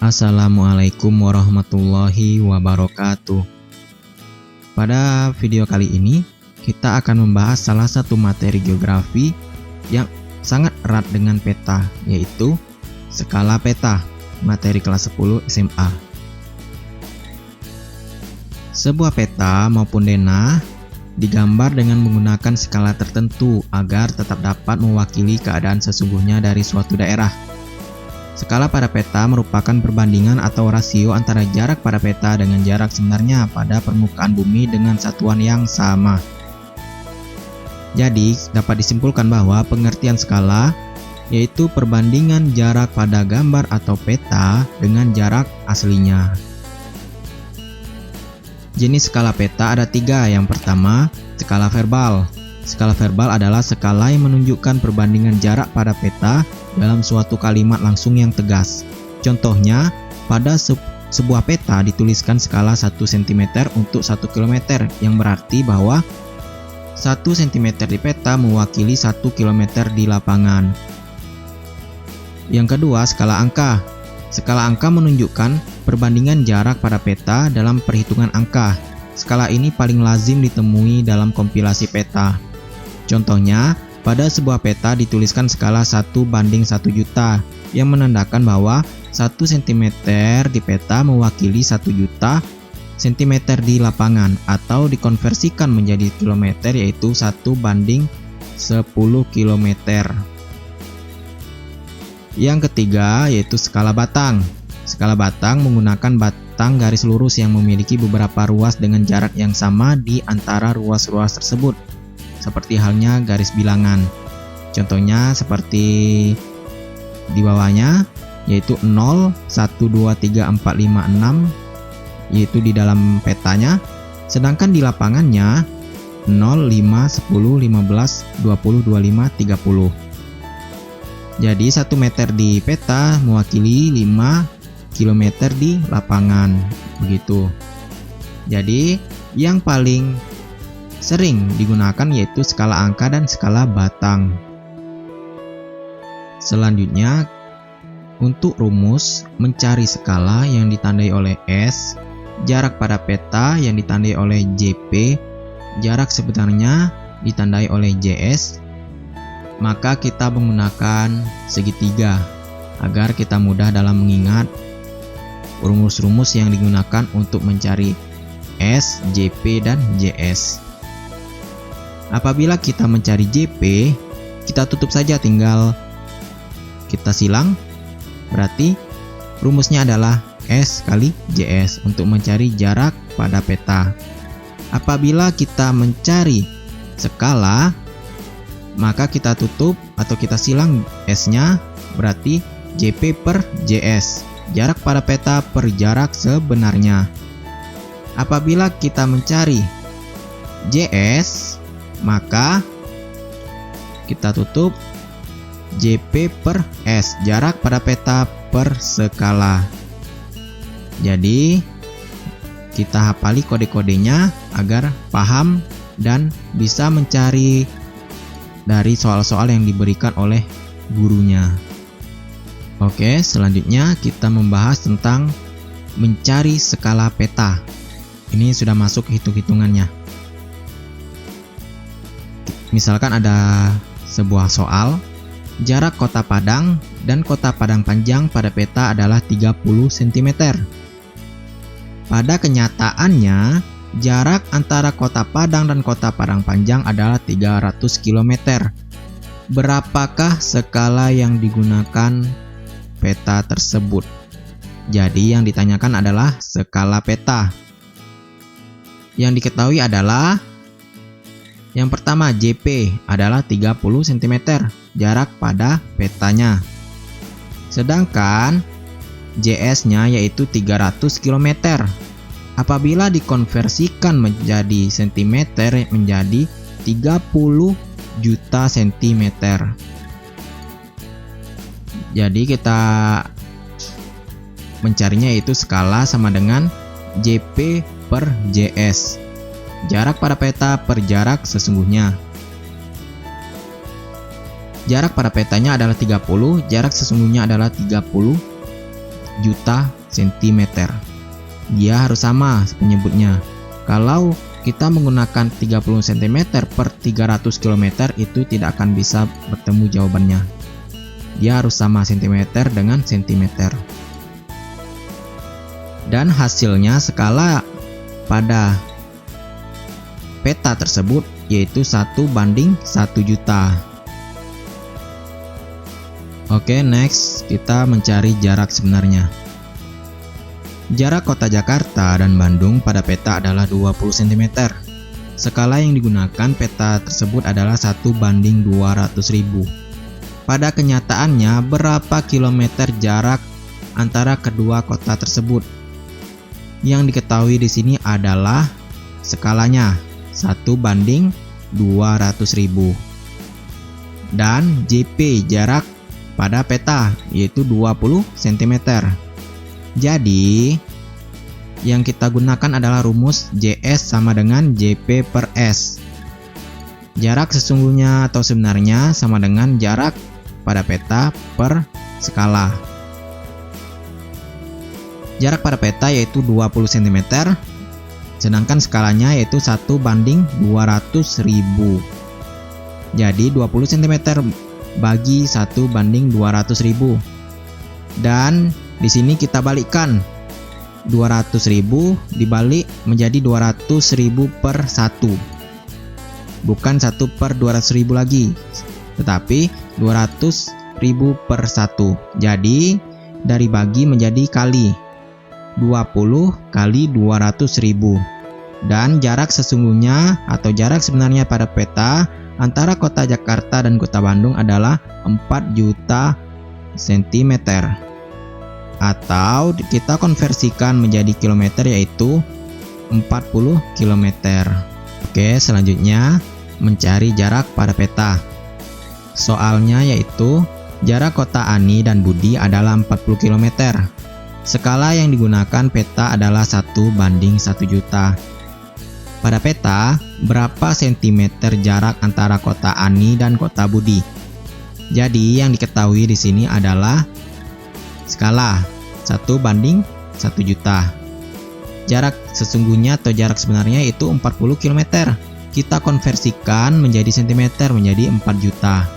Assalamualaikum warahmatullahi wabarakatuh. Pada video kali ini, kita akan membahas salah satu materi geografi yang sangat erat dengan peta, yaitu skala peta, materi kelas 10 SMA. Sebuah peta maupun denah digambar dengan menggunakan skala tertentu agar tetap dapat mewakili keadaan sesungguhnya dari suatu daerah. Skala pada peta merupakan perbandingan atau rasio antara jarak pada peta dengan jarak sebenarnya pada permukaan bumi dengan satuan yang sama. Jadi, dapat disimpulkan bahwa pengertian skala yaitu perbandingan jarak pada gambar atau peta dengan jarak aslinya. Jenis skala peta ada 3. Yang pertama, skala verbal. Skala verbal adalah skala yang menunjukkan perbandingan jarak pada peta dalam suatu kalimat langsung yang tegas. Contohnya, pada sebuah peta dituliskan skala 1 cm untuk 1 km, yang berarti bahwa 1 cm di peta mewakili 1 km di lapangan. Yang kedua, skala angka. Skala angka menunjukkan perbandingan jarak pada peta dalam perhitungan angka. Skala ini paling lazim ditemui dalam kompilasi peta. Contohnya, pada sebuah peta dituliskan skala 1:1 juta yang menandakan bahwa 1 cm di peta mewakili 1 juta cm di lapangan, atau dikonversikan menjadi kilometer yaitu 1:10 km. Yang ketiga yaitu skala batang. Skala batang menggunakan batang garis lurus yang memiliki beberapa ruas dengan jarak yang sama di antara ruas-ruas tersebut, seperti halnya garis bilangan. Contohnya seperti di bawahnya, yaitu 0, 1, 2, 3, 4, 5, 6, yaitu di dalam petanya. Sedangkan di lapangannya 0, 5, 10, 15, 20, 25, 30. Jadi 1 meter di peta mewakili 5 km di lapangan, begitu. Jadi yang paling sering digunakan yaitu skala angka dan skala batang. Selanjutnya, untuk rumus mencari skala yang ditandai oleh S, jarak pada peta yang ditandai oleh JP, jarak sebenarnya ditandai oleh JS, maka kita menggunakan segitiga agar kita mudah dalam mengingat rumus-rumus yang digunakan untuk mencari S, JP, dan JS. Apabila kita mencari JP, kita tutup saja, tinggal kita silang. Berarti rumusnya adalah S kali JS untuk mencari jarak pada peta. Apabila kita mencari skala, maka kita tutup atau kita silang S-nya, berarti JP per JS, jarak pada peta per jarak sebenarnya. Apabila kita mencari JS, maka kita tutup JP per S, jarak pada peta per skala. Jadi kita hafali kode-kodenya agar paham dan bisa mencari dari soal-soal yang diberikan oleh gurunya. Oke, selanjutnya kita membahas tentang mencari skala peta. Ini sudah masuk hitung-hitungannya. Misalkan ada sebuah soal, jarak kota Padang dan kota Padang Panjang pada peta adalah 30 cm. Pada kenyataannya, jarak antara kota Padang dan kota Padang Panjang adalah 300 km. Berapakah skala yang digunakan peta tersebut? Jadi yang ditanyakan adalah skala peta. Yang diketahui adalah yang pertama, JP adalah 30 cm jarak pada petanya. Sedangkan JS-nya yaitu 300 km. Apabila dikonversikan menjadi cm menjadi 30 juta cm. Jadi kita mencarinya yaitu skala sama dengan JP per JS, jarak pada peta per jarak sesungguhnya. Jarak pada petanya adalah 30, jarak sesungguhnya adalah 30 juta cm. Dia harus sama penyebutnya. Kalau kita menggunakan 30 cm per 300 km itu tidak akan bisa bertemu jawabannya. Dia harus sama cm dengan cm. Dan hasilnya skala pada peta tersebut yaitu 1:1 juta. Oke, next kita mencari jarak sebenarnya. Jarak kota Jakarta dan Bandung pada peta adalah 20 cm. Skala yang digunakan peta tersebut adalah 1:200.000. Pada kenyataannya, berapa kilometer jarak antara kedua kota tersebut? Yang diketahui di sini adalah skalanya 1:200.000 dan JP jarak pada peta yaitu 20 cm. Jadi yang kita gunakan adalah rumus JS sama dengan JP per S. Jarak sesungguhnya atau sebenarnya sama dengan jarak pada peta per skala. Jarak pada peta yaitu 20 cm, sedangkan skalanya yaitu 1:200.000. Jadi 20 cm bagi 1:200.000. Dan di sini kita balikkan 200.000 dibalik menjadi 200.000 per 1. Bukan 1/200.000 lagi, tetapi 200.000 per 1. Jadi dari bagi menjadi kali 20 kali 200.000. Dan jarak sesungguhnya atau jarak sebenarnya pada peta antara kota Jakarta dan kota Bandung adalah 4 juta cm. Atau kita konversikan menjadi kilometer yaitu 40 km. Oke, selanjutnya mencari jarak pada peta. Soalnya yaitu jarak kota Ani dan Budi adalah 40 km. Skala yang digunakan peta adalah 1:1 juta. Pada peta, berapa sentimeter jarak antara kota Ani dan kota Budi? Jadi yang diketahui di sini adalah skala 1:1 juta. Jarak sesungguhnya atau jarak sebenarnya itu 40 km. Kita konversikan menjadi cm menjadi 4 juta.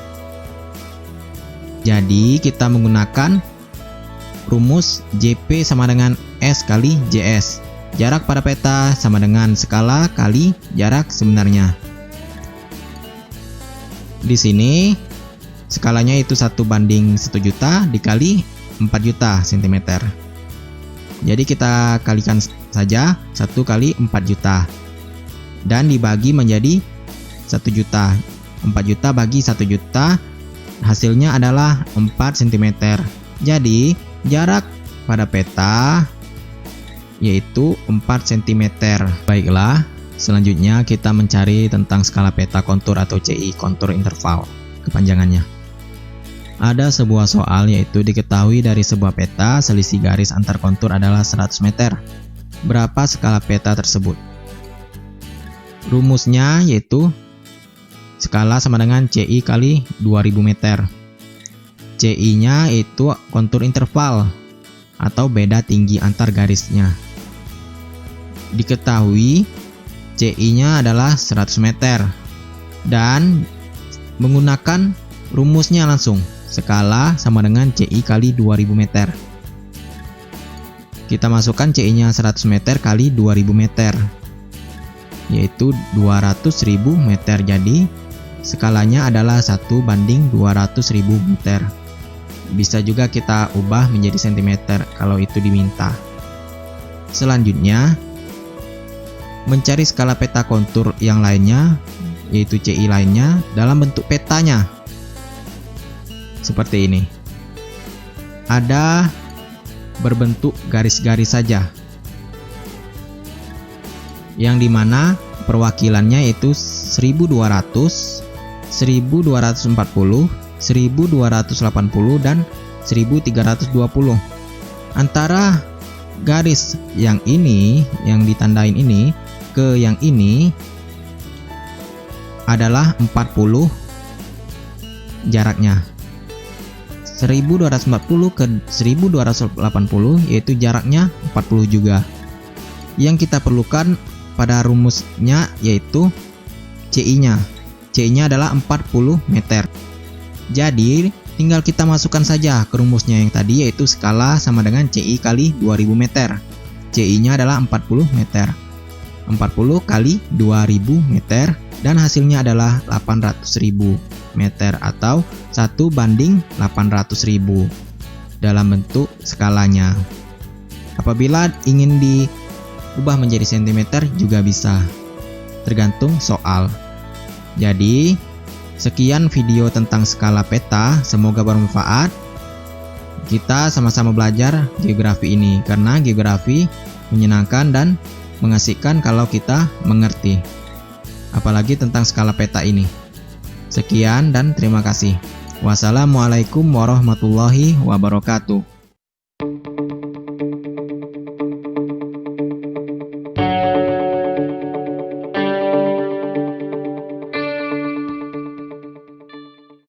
Jadi kita menggunakan rumus JP sama dengan S kali JS. Jarak pada peta sama dengan skala kali jarak sebenarnya. Di sini skalanya itu 1:1 juta dikali 4 juta cm. Jadi kita kalikan saja 1 kali 4 juta dan dibagi menjadi 1 juta. 4 juta bagi 1 juta hasilnya adalah 4 cm. Jadi jarak pada peta yaitu 4 cm. Baiklah, selanjutnya kita mencari tentang skala peta kontur atau CI, kontur interval kepanjangannya. Ada sebuah soal yaitu diketahui dari sebuah peta selisih garis antar kontur adalah 100 meter. Berapa skala peta tersebut? Rumusnya yaitu skala sama dengan CI kali 2000 meter. CI-nya itu kontur interval atau beda tinggi antar garisnya. Diketahui CI-nya adalah 100 meter dan menggunakan rumusnya langsung. Skala sama dengan CI kali 2000 meter. Kita masukkan CI-nya 100 meter kali 2000 meter yaitu 200.000 meter. Jadi skalanya adalah 1:200.000 meter. Bisa juga kita ubah menjadi cm kalau itu diminta. Selanjutnya mencari skala peta kontur yang lainnya yaitu CI lainnya dalam bentuk petanya. Seperti ini. Ada berbentuk garis-garis saja. Yang dimana perwakilannya yaitu 1200, 1240, 1280 dan 1320. Antara garis yang ini yang ditandain ini ke yang ini adalah 40 jaraknya. 1240 ke 1280 yaitu jaraknya 40 juga. Yang kita perlukan pada rumusnya yaitu CI-nya. CI-nya adalah 40 meter. Jadi tinggal kita masukkan saja ke rumusnya yang tadi, yaitu skala sama dengan CI kali 2000 meter. CI-nya adalah 40 meter. 40 kali 2000 meter dan hasilnya adalah 800.000 meter atau 1:800.000 dalam bentuk skalanya. Apabila ingin diubah menjadi sentimeter juga bisa, tergantung soal. Jadi sekian video tentang skala peta, semoga bermanfaat. Kita sama-sama belajar geografi ini karena geografi menyenangkan dan mengasihkan kalau kita mengerti, apalagi tentang skala peta ini. Sekian dan terima kasih. Wassalamualaikum warahmatullahi wabarakatuh.